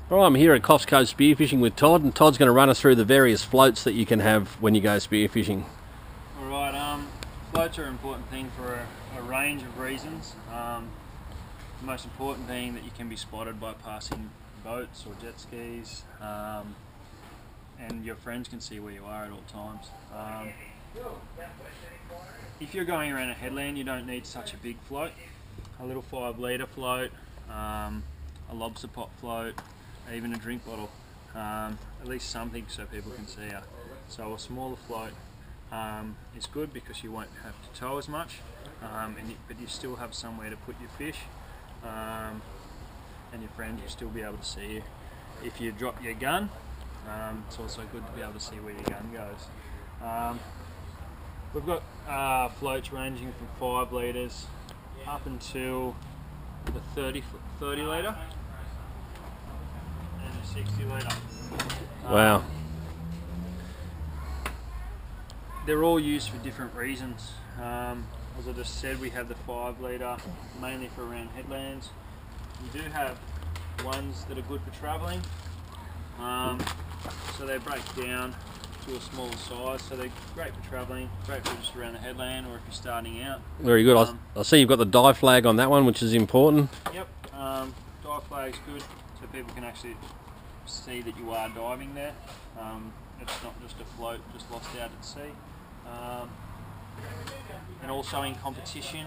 Well, I'm here at Costco spearfishing with Todd, and Todd's going to run us through the various floats that you can have when you go spearfishing. Alright, floats are an important thing for a range of reasons. The most important being that you can be spotted by passing boats or jet skis, and your friends can see where you are at all times. If you're going around a headland, you don't need such a big float. A little 5 litre float, a lobster pot float, even a drink bottle, at least something so people can see you. So a smaller float is good because you won't have to tow as much, but you still have somewhere to put your fish, and your friends will still be able to see you. If you drop your gun, it's also good to be able to see where your gun goes. We've got floats ranging from 5 litres up until the 30 litre. 60 litre. Wow. They're all used for different reasons. As I just said, we have the 5 litre mainly for around headlands. We do have ones that are good for travelling, so they break down to a smaller size, so they're great for travelling, great for just around the headland or if you're starting out. Very good. I see you've got the dive flag on that one, which is important. Yep, dive flag's good so people can actually see that you are diving there. It's not just a float just lost out at sea. And also in competition,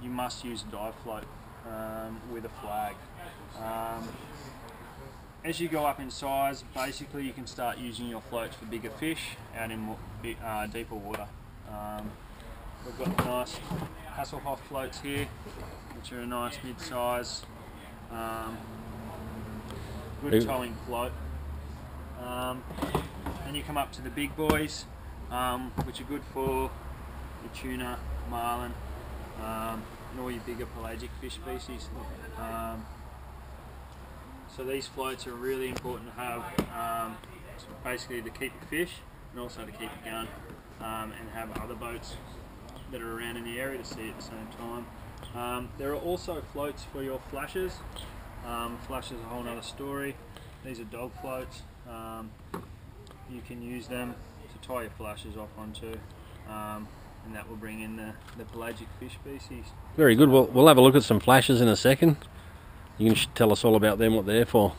you must use a dive float with a flag. As you go up in size, basically you can start using your floats for bigger fish out in deeper water. We've got the nice Hasselhoff floats here, which are a nice mid-size, good towing float. And you come up to the big boys, which are good for your tuna, marlin, and all your bigger pelagic fish species. So these floats are really important to have, basically to keep your fish and also to keep your gun, and have other boats that are around in the area to see at the same time. There are also floats for your flashes. Flash is a whole other story. These are dog floats. You can use them to tie your flashes off onto, and that will bring in the pelagic fish species. Very good. We'll have a look at some flashes in a second. You can tell us all about them, what they're for.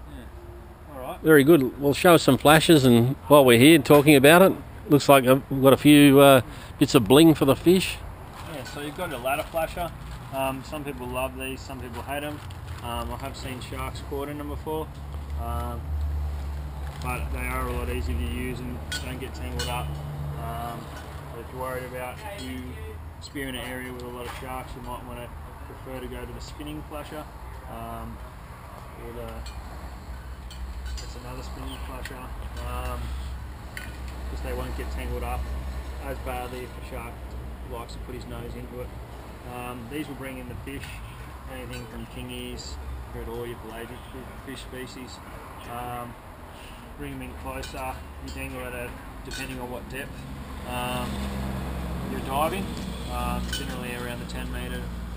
Yeah. Alright. Very good. We'll show us some flashes, and while we're here talking about it, looks like we've got a few bits of bling for the fish. Yeah, so you've got a ladder flasher. Some people love these, some people hate them. I have seen sharks caught in them before, but they are a lot easier to use and don't get tangled up. But if you're worried about you spearing an area with a lot of sharks, you might want to prefer to go to the spinning flasher, or that's another spinning flasher, because they won't get tangled up as badly if a shark likes to put his nose into it. These will bring in the fish, anything from kingies through to all your pelagic fish species. Bring them in closer. You dangle at depending on what depth you're diving, generally around the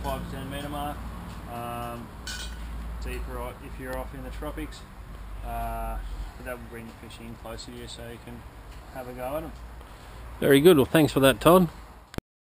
5 to 10 metre mark. Deeper if you're off in the tropics, but that will bring the fish in closer to you so you can have a go at them. Very good. Well, thanks for that, Todd.